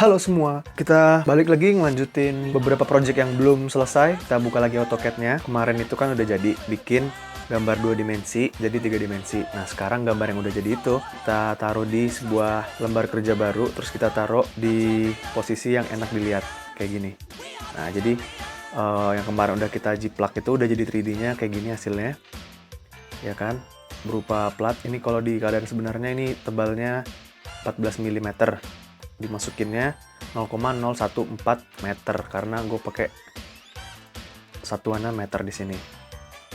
Halo semua, kita balik lagi ngelanjutin beberapa project yang belum selesai. Kita buka lagi AutoCAD-nya. Kemarin itu kan udah jadi bikin gambar 2 dimensi, jadi 3 dimensi. Nah, sekarang gambar yang udah jadi itu, kita taruh di sebuah lembar kerja baru, terus kita taruh di posisi yang enak dilihat, kayak gini. Nah, jadi yang kemarin udah kita jiplak itu udah jadi 3D-nya kayak gini hasilnya. Ya kan? Berupa plat. Ini kalau di keadaan sebenarnya ini tebalnya 14 mm. Dimasukinnya 0,014 meter karena gue pakai satuannya meter di sini.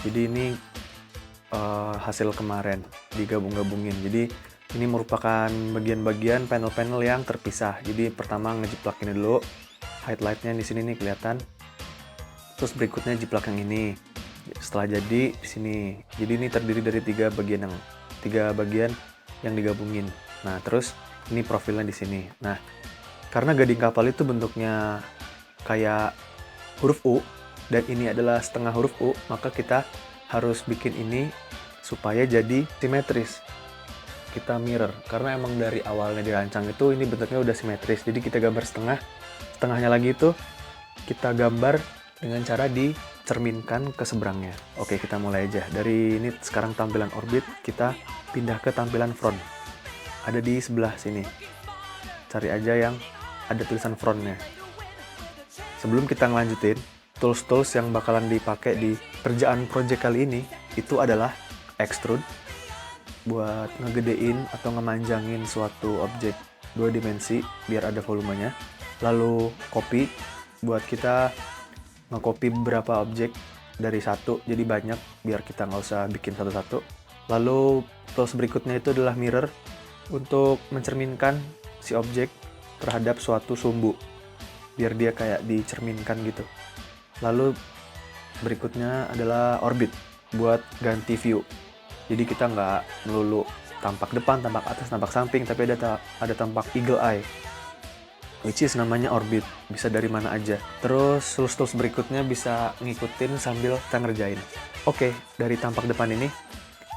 Jadi ini hasil kemarin digabung-gabungin. Jadi ini merupakan bagian-bagian panel-panel yang terpisah. Jadi pertama ngejiplak ini dulu, highlightnya di sini nih kelihatan. Terus berikutnya jiplak yang ini. Setelah jadi di sini. Jadi ini terdiri dari tiga bagian yang digabungin. Nah terus ini profilnya di sini. Nah, karena gading kapal itu bentuknya kayak huruf U, dan ini adalah setengah huruf U, maka kita harus bikin ini supaya jadi simetris. Kita mirror, karena emang dari awalnya dirancang itu ini bentuknya udah simetris. Jadi kita gambar setengahnya lagi itu kita gambar dengan cara dicerminkan ke seberangnya. Oke, kita mulai aja. Dari ini sekarang tampilan orbit, kita pindah ke tampilan front. Ada di sebelah sini. Cari aja yang ada tulisan frontnya. Sebelum kita ngelanjutin, tools-tools yang bakalan dipakai di kerjaan project kali ini itu adalah extrude buat ngegedein atau ngemanjangin suatu objek 2 dimensi biar ada volumenya. Lalu copy buat kita nge-copy beberapa objek dari satu jadi banyak biar kita nggak usah bikin satu-satu. Lalu tools berikutnya itu adalah mirror untuk mencerminkan si objek terhadap suatu sumbu biar dia kayak dicerminkan gitu. Lalu berikutnya adalah orbit buat ganti view. Jadi kita nggak melulu tampak depan, tampak atas, tampak samping, tapi ada tampak eagle eye, which is namanya orbit. Bisa dari mana aja. Terus tools berikutnya bisa ngikutin sambil kita ngerjain. Oke, dari tampak depan ini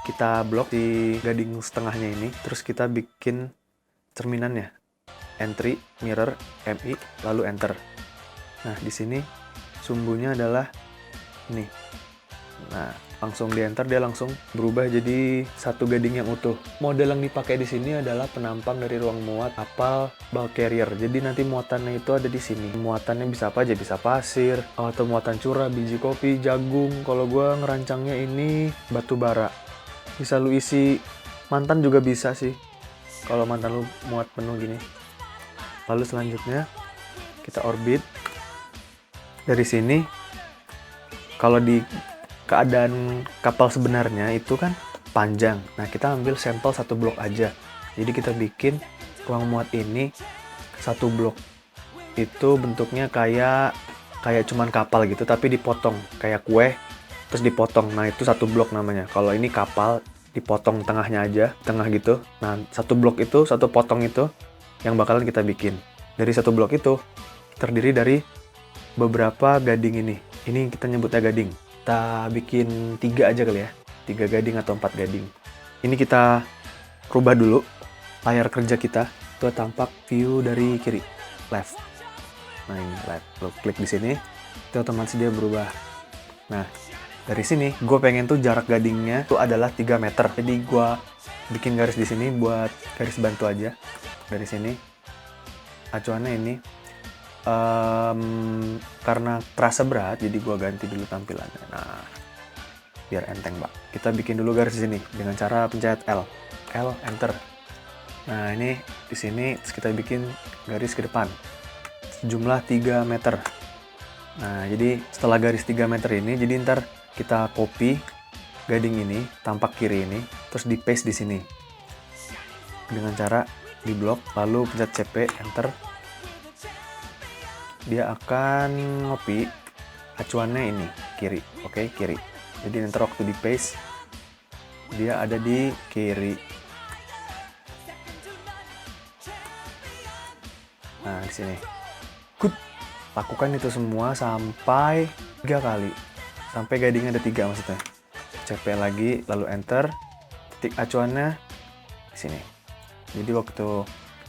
kita blok di gading setengahnya ini, terus kita bikin cerminannya. Entry, mirror, MI, lalu enter. Nah, di sini sumbunya adalah ini. Nah, langsung di enter dia langsung berubah jadi satu gading yang utuh. Model yang dipakai di sini adalah penampang dari ruang muat kapal bulk carrier. Jadi nanti muatannya itu ada di sini. Muatannya bisa apa aja, bisa pasir, atau muatan curah, biji kopi, jagung. Kalau gua ngerancangnya ini batu bara. Bisa lu isi mantan juga bisa sih, kalau mantan lu muat penuh gini. Lalu selanjutnya kita orbit. Dari sini, kalau di keadaan kapal sebenarnya itu kan panjang. Nah, kita ambil sampel satu blok aja. Jadi kita bikin ruang muat ini satu blok. Itu bentuknya kayak cuman kapal gitu, tapi dipotong kayak kue, terus dipotong. Nah, itu satu blok namanya. Kalau ini kapal dipotong tengahnya aja, tengah gitu. Nah, satu blok itu, satu potong itu yang bakalan kita bikin. Dari satu blok itu terdiri dari beberapa gading ini. Ini kita nyebutnya gading. Kita bikin 3 aja kali ya. 3 gading atau 4 gading. Ini kita rubah dulu layar kerja kita. Itu tampak view dari kiri, left. Nah, ini left. Lo klik di sini, itu otomatis dia berubah. Nah, dari sini gue pengen tuh jarak gadingnya tuh adalah 3 meter. Jadi gue bikin garis di sini buat garis bantu aja. Dari sini acuannya ini karena terasa berat, jadi gue ganti dulu tampilannya. Nah, biar enteng, Pak. Kita bikin dulu garis di sini dengan cara pencet L, enter. Nah, ini di sini kita bikin garis ke depan sejumlah 3 meter. Nah, jadi setelah garis 3 meter ini, jadi ntar kita copy gading ini, tampak kiri ini, terus di paste di sini. Dengan cara di blok, lalu pencet CP, enter. Dia akan ngopi acuannya ini, kiri. Oke, kiri. Jadi nanti waktu di paste, dia ada di kiri. Nah, di sini. Good. Lakukan itu semua sampai 3 kali. Sampai gadingnya ada 3 maksudnya. CP lagi, lalu enter. Titik acuannya di sini. Jadi waktu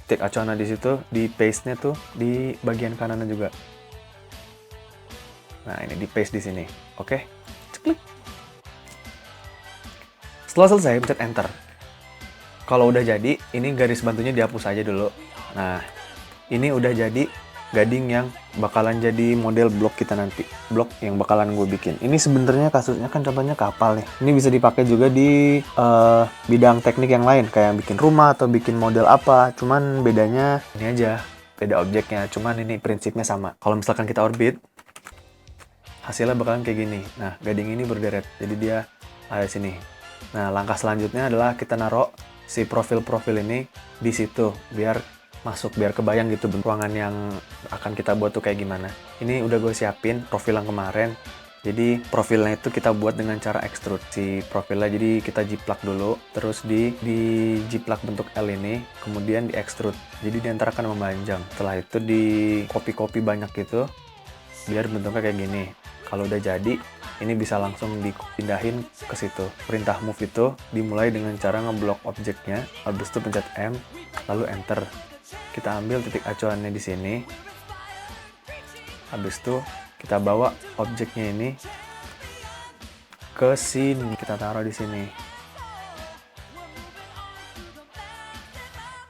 titik acuannya di situ, di paste-nya tuh di bagian kanannya juga. Nah, ini di paste di sini. Oke. Ceklik. Setelah selesai, pencet enter. Kalau udah jadi, ini garis bantunya dihapus aja dulu. Nah, ini udah jadi gading yang bakalan jadi model blok kita nanti. Blok yang bakalan gue bikin. Ini sebenarnya kasusnya kan contohnya kapal nih. Ini bisa dipakai juga di bidang teknik yang lain. Kayak bikin rumah atau bikin model apa. Cuman bedanya ini aja. Beda objeknya. Cuman ini prinsipnya sama. Kalau misalkan kita orbit, hasilnya bakalan kayak gini. Nah, gading ini berderet. Jadi dia ada sini. Nah, langkah selanjutnya adalah kita naruh si profil-profil ini di situ. Biar masuk, biar kebayang gitu bentuk ruangan yang akan kita buat tuh kayak gimana. Ini udah gue siapin profil yang kemarin. Jadi profilnya itu kita buat dengan cara extrude si profilnya. Jadi kita jiplak dulu, terus di jiplak bentuk L ini, kemudian di extrude. Jadi diantara akan memanjang. Setelah itu di copy banyak gitu, biar bentuknya kayak gini. Kalau udah jadi, ini bisa langsung dipindahin ke situ. Perintah move itu dimulai dengan cara ngeblok objeknya, habis itu pencet M, lalu enter. Kita ambil titik acuannya di sini. Habis itu kita bawa objeknya ini ke sini. Kita taruh di sini.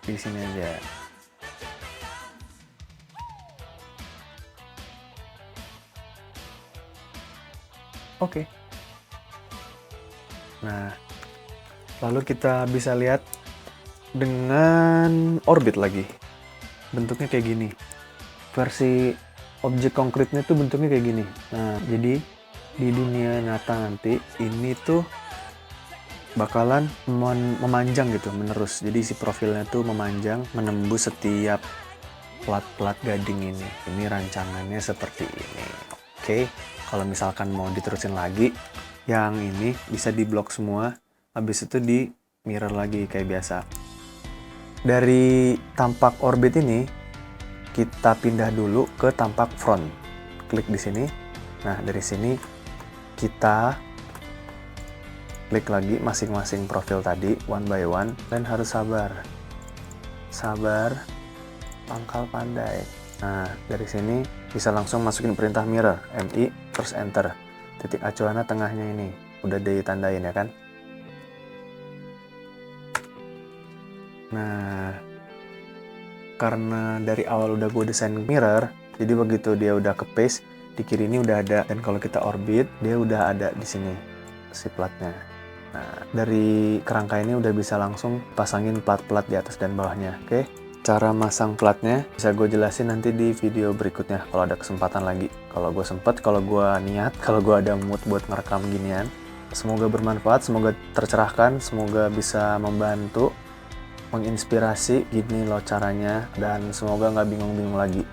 Di sini aja. Oke. Nah, lalu kita bisa lihat dengan orbit lagi. Bentuknya kayak gini. Versi objek konkretnya tuh bentuknya kayak gini. Nah, jadi di dunia nyata nanti ini tuh bakalan memanjang gitu menerus. Jadi si profilnya tuh memanjang menembus setiap plat-plat gading ini. Ini rancangannya seperti ini. Oke, kalau misalkan mau diterusin lagi, yang ini bisa diblok semua. Habis itu di mirror lagi kayak biasa. Dari tampak orbit ini, kita pindah dulu ke tampak front. Klik di sini. Nah, dari sini kita klik lagi masing-masing profil tadi, one by one. Dan harus sabar. Sabar, pangkal pandai. Nah, dari sini bisa langsung masukin perintah mirror, MI, terus enter. Titik acuannya tengahnya ini. Udah ditandain ya kan? Nah, karena dari awal udah gue desain mirror, jadi begitu dia udah ke paste, di kiri ini udah ada. Dan kalau kita orbit, dia udah ada di sini, si platnya. Nah, dari kerangka ini udah bisa langsung pasangin plat-plat di atas dan bawahnya. Oke, cara masang platnya bisa gue jelasin nanti di video berikutnya kalau ada kesempatan lagi. Kalau gue sempet, kalau gue niat, kalau gue ada mood buat ngerekam ginian. Semoga bermanfaat, semoga tercerahkan, semoga bisa membantu, menginspirasi gini loh caranya, dan semoga nggak bingung-bingung lagi.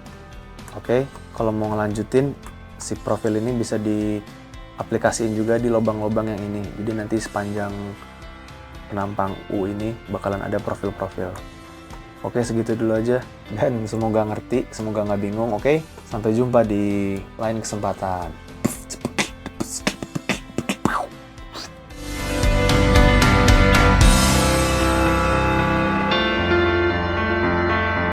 Oke, kalau mau ngelanjutin si profil ini bisa diaplikasiin juga di lubang-lubang yang ini. Jadi nanti sepanjang penampang U ini bakalan ada profil-profil. Oke, segitu dulu aja, dan semoga ngerti, semoga nggak bingung. Oke, sampai jumpa di lain kesempatan.